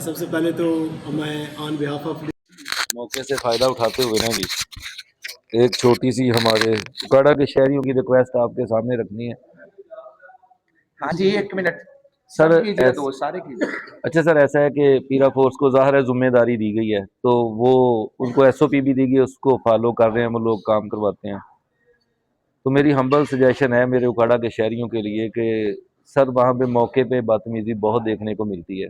सबसे पहले तो मैं ऑन बिहाफ ऑफ मौके से फ़ायदा उठाते हुए ना जी एक छोटी सी हमारे उकाड़ा के शहरियों की रिक्वेस्ट आपके सामने रखनी है। हाँ जी, एक मिनट सर दो सारे कीजिए। अच्छा सर, ऐसा है कि पीरा फोर्स को ज़ाहिर है जिम्मेदारी दी गई है, तो वो उनको एसओपी भी दी गई है, उसको फॉलो कर रहे हैं, वो लोग काम करवाते हैं। तो मेरी हम्बल सजेशन है मेरे उकाड़ा के शहरियों के लिए कि सर वहाँ पे मौके पे बदतमीजी बहुत देखने को मिलती है।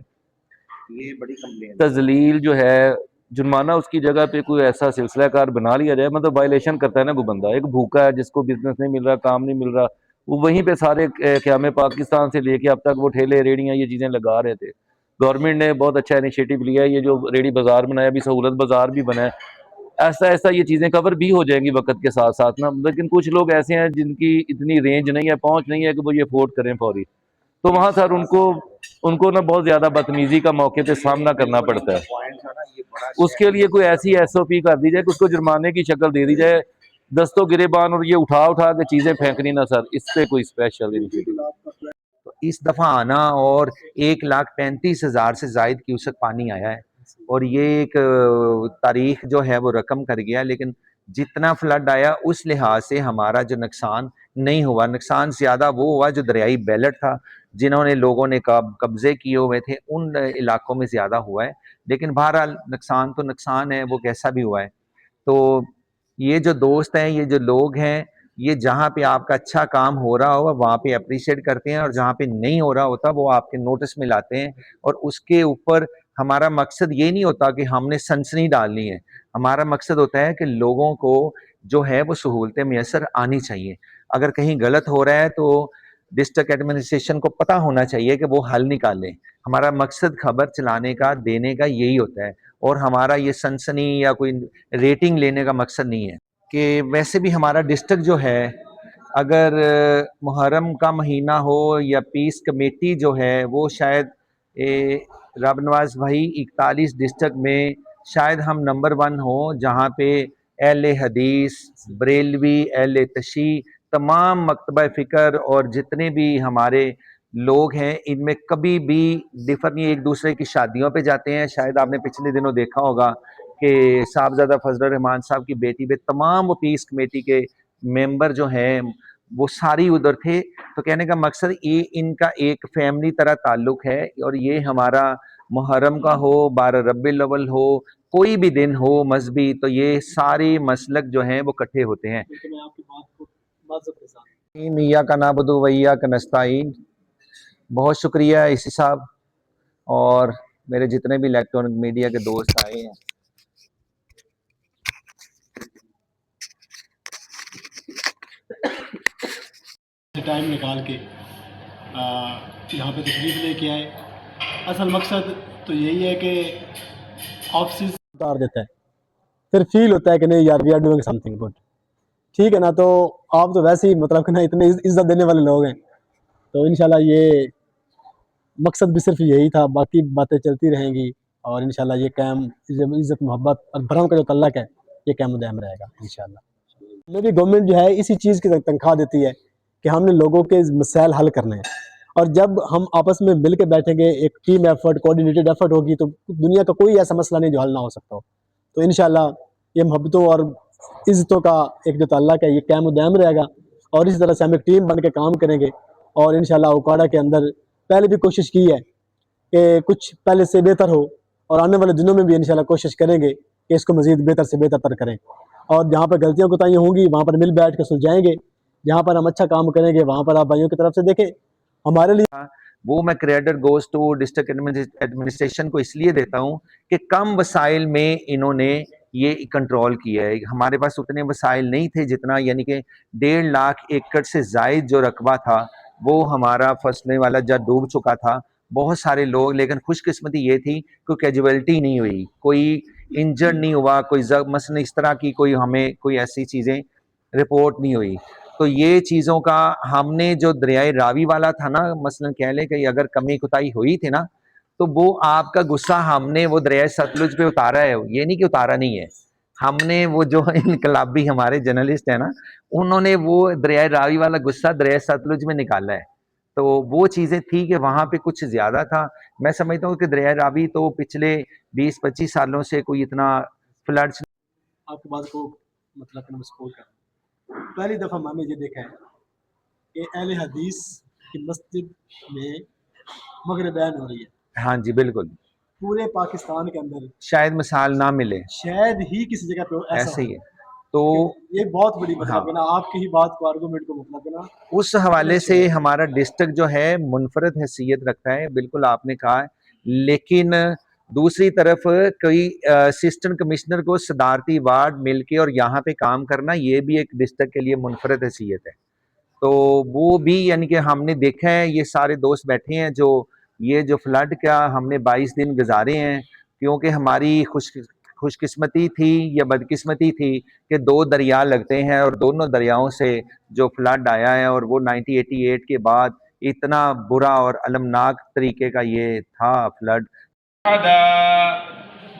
ये बड़ी कंप्लेन तजलील जो है, जुर्माना उसकी जगह पे कोई ऐसा सिलसिलाकार बना लिया जाए, मतलब वायलेशन करता है ना वो बंदा, एक भूखा है जिसको बिजनेस नहीं मिल रहा, काम नहीं मिल रहा, वो वहीं पे सारे क़याम पाकिस्तान से लेके अब तक वो ठेले रेड़ियाँ ये चीज़ें लगा रहे थे। गवर्नमेंट ने बहुत अच्छा इनिशिएटिव लिया है, ये जो रेडी बाज़ार बनाया, अभी सहूलत बाज़ार भी बना है, ऐसा ऐसा ये चीज़ें कवर भी हो जाएंगी वक्त के साथ साथ ना। लेकिन कुछ लोग ऐसे हैं जिनकी इतनी रेंज नहीं है, पहुँच नहीं है कि वो ये अफोर्ड करें फौरी, तो वहाँ सर उनको उनको ना बहुत ज़्यादा बदतमीजी का मौके पे सामना करना पड़ता है। उसके लिए कोई ऐसी एसओपी कर दी जाए कि उसको जुर्माने की शक्ल दे दी जाए, दस्तों गिरेबान और ये उठा उठा के चीज़ें फेंकनी ना सर, इस पे कोई स्पेशल इनिशिएटिव। तो इस दफा आना और 1,35,000 से जायद क्यूसेक पानी आया है और ये एक तारीख जो है वो रकम कर गया, लेकिन जितना फ्लड आया उस लिहाज से हमारा जो नुकसान नहीं हुआ। नुकसान ज्यादा वो हुआ जो दरियाई बेल्ट था, जिन्होंने लोगों ने कब्जे किए हुए थे, उन इलाकों में ज्यादा हुआ है। लेकिन बहरहाल नुकसान तो नुकसान है, वो कैसा भी हुआ है। तो ये जो दोस्त हैं, ये जो लोग हैं, ये जहाँ पे आपका अच्छा काम हो रहा होगा वहाँ पे अप्रिशिएट करते हैं, और जहाँ पे नहीं हो रहा होता वो आपके नोटिस में लाते हैं। और उसके ऊपर हमारा मकसद ये नहीं होता कि हमने सनसनी डालनी है, हमारा मकसद होता है कि लोगों को जो है वो सहूलतें मैसर आनी चाहिए। अगर कहीं गलत हो रहा है तो डिस्ट्रिक्ट एडमिनिस्ट्रेशन को पता होना चाहिए कि वो हल निकालें। हमारा मकसद खबर चलाने का, देने का यही होता है, और हमारा ये सनसनी या कोई रेटिंग लेने का मकसद नहीं है। कि वैसे भी हमारा डिस्ट्रिक्ट जो है, अगर मुहर्रम का महीना हो या पीस कमेटी जो है वो शायद रब नवाज भाई 41 डिस्ट्रिक्ट में शायद हम नंबर 1 हो, जहाँ पे अहले हदीस, बरेलवी, अहले तशी, तमाम मकतबा फ़िक्र और जितने भी हमारे लोग हैं, इनमें कभी भी डिफर नहीं, एक दूसरे की शादियों पे जाते हैं। शायद आपने पिछले दिनों देखा होगा कि साहबजादा फजल रहमान साहब की बेटी पे तमाम वो पीस कमेटी के मेंबर जो हैं वो सारी उधर थे। तो कहने का मकसद ये इनका एक फैमिली तरह ताल्लुक है, और ये हमारा मुहर्रम का हो, 12 रबीउल अव्वल हो, कोई भी दिन हो मजहबी, तो ये सारे मसलक जो हैं वो इकट्ठे होते हैं। मियाँ का नाबुदु वैया का नस्ताइन। बहुत शुक्रिया इसी साहब और मेरे जितने भी इलेक्ट्रॉनिक मीडिया के दोस्त आए हैं। टाइम निकाल के यहाँ पे तशरीफ़ लेके आए। असल मकसद तो यही है कि ऑफिस उतार देता है, फिर फील होता है कि नहीं यार we are doing something good, ठीक है ना। तो आप तो वैसे ही मतलब कि ना इतने इज्जत देने वाले लोग हैं, तो इंशाल्लाह ये मकसद भी सिर्फ यही था, बाकी बातें चलती रहेंगी और इंशाल्लाह ये कायम इज्जत मोहब्बत और भरम का जो तल्लक है ये कायम दायम रहेगा इंशाल्लाह। मेरी गवर्नमेंट जो है इसी चीज़ की तनख्वाह देती है कि हमने लोगों के मसाइल हल करने हैं, और जब हम आपस में मिल के बैठेंगे, एक टीम एफर्ट, कोऑर्डिनेटेड एफर्ट होगी, तो दुनिया का कोई ऐसा मसला नहीं जो हल ना हो सकता हो। तो इंशाल्लाह ये मोहब्बतों और इज़्ज़तों का एक जो ताल्लुक है ये कायम दायम रहेगा, और इसी तरह से हम एक टीम बन के काम करेंगे। और इंशाल्लाह उकाड़ा के अंदर पहले भी कोशिश की है कि कुछ पहले से बेहतर हो, और आने वाले दिनों में भी इंशाल्लाह कोशिश करेंगे कि इसको मज़ीद बेहतर से बेहतर करें, और जहाँ पर गलतियाँ कोताहियाँ होंगी वहाँ पर मिल बैठ कर सुलझाएंगे। जहाँ पर हम अच्छा काम करेंगे वहाँ पर आप भाइयों की तरफ से देखें हमारे लिए। वो मैं credit goes to district administration को इसलिए देता हूँ कि कम वसाइल में इन्होंने ये कंट्रोल किया है। हमारे पास उतने वसाइल नहीं थे जितना, यानी कि 1.5 लाख एकड़ से जायद जो रकबा था वो हमारा फसलें वाला जब डूब चुका था, बहुत सारे लोग, लेकिन खुशकिस्मती ये थी कोई कैजुअलिटी नहीं हुई, कोई इंजर्ड नहीं हुआ, कोई मसलन इस तरह की कोई हमें कोई ऐसी चीज़ें रिपोर्ट नहीं हुई। तो ये चीज़ों का हमने जो दरियाए रावी वाला था ना, मसलन कह लें कि अगर कमी कुताही हुई थी ना, तो वो आपका गुस्सा हमने वो दरियाए सतलुज पे उतारा है, ये नहीं कि उतारा नहीं है। हमने वो जो इनकलाबी हमारे जर्नलिस्ट है ना, उन्होंने वो दरियाए रावी वाला गुस्सा दरियाए सतलुज में निकाला है। तो वो चीज़ें थी कि वहाँ पे कुछ ज़्यादा था। मैं समझता हूँ कि दरियाए रावी तो पिछले 20-25 सालों से कोई इतना फ्लड्स। आपकी बात को मतलब कि मैं सपोर्ट कर रहा हूँ। पहली दफ़ा मैंने ये देखा है कि अहले हदीस की मस्जिद में मगरिब बैन हो रही है। हाँ जी, बिल्कुल। पूरे पाकिस्तान के अंदर शायद मिसाल ना मिले, शायद ही किसी जगह पे ऐसा ऐसे ही हो। है। तो ये बहुत बड़ी मतलब हाँ, है ना, आपकी ही बात को आर्गूमेंट को मतलब है ना, उस हवाले से हमारा डिस्ट्रिक्ट जो है मुनफरद हैसियत रखता है, बिल्कुल आपने कहा है। लेकिन दूसरी तरफ कोई असिस्टेंट कमिश्नर को सदारती वार्ड मिलके और यहाँ पे काम करना, ये भी एक डिस्ट्रिक्ट के लिए मुनफरद हैसियत है। तो वो भी यानी कि हमने देखा है, ये सारे दोस्त बैठे हैं जो ये जो फ्लड का हमने 22 दिन गुजारे हैं, क्योंकि हमारी खुशकिस्मती थी या बदकिस्मती थी कि 2 दरिया लगते हैं और दोनों दरियाओं से जो फ्लड आया है, और वो 1988 के बाद इतना बुरा और अलमनाक तरीके का ये था फ्लड।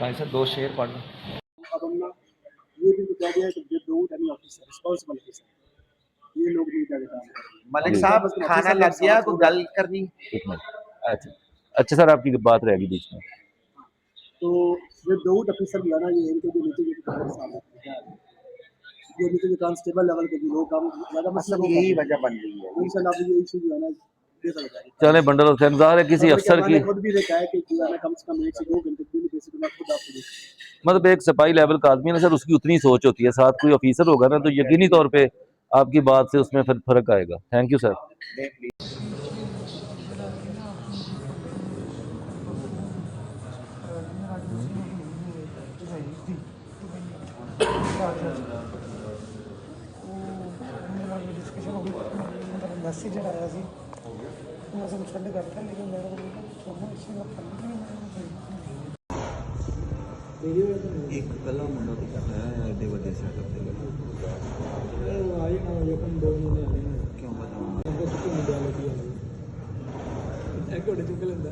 कहाँ से 2 शेर पढ़ लो। अब हमने ये भी बता दिया कि without any officer responsible officer ये लोग नहीं कर रहे। मलिक साहब खाना लग गया, कोई गल करनी? एक मिनट। अच्छा अच्छा सर, आपकी बात रह गई बीच में। तो विदाउट ऑफिसर जो है ना, ये इनके जो नीचे जो सामने ये नीचे जो कांस्टेबल लेवल के जो लोग काम ज़्यादा मतलब यही वजह बन रही है। इंशाल्लाह ये इशू जो है ना चले बंडल हुसैन ज़ाहिर है किसी अफसर की, खुद भी देखा है कि जो है ना कम से कम 1 से 2 घंटे डेली बेसिस पे खुद आपको देखा, मतलब एक सफाई लेवल का आदमी है ना सर, उसकी उतनी सोच होती है, साथ कोई ऑफिसर होगा ना तो यकीनी तौर पे आपकी बात से उसमें फिर फर्क आएगा। Thank you sir. मैसेज आया सी मैं सब सेंड करता, लेकिन मेरे को एक कला मुंडा तो कर रहा है एडे वजह से करते गए वो आई ना ये अपन 2 महीने आने में क्यों बताऊं उनको छुट्टी मिल जाती है एक घंटे चुके लेंदा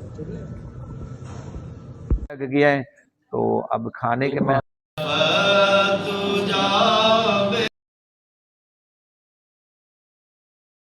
लग गया है, तो अब खाने के मैं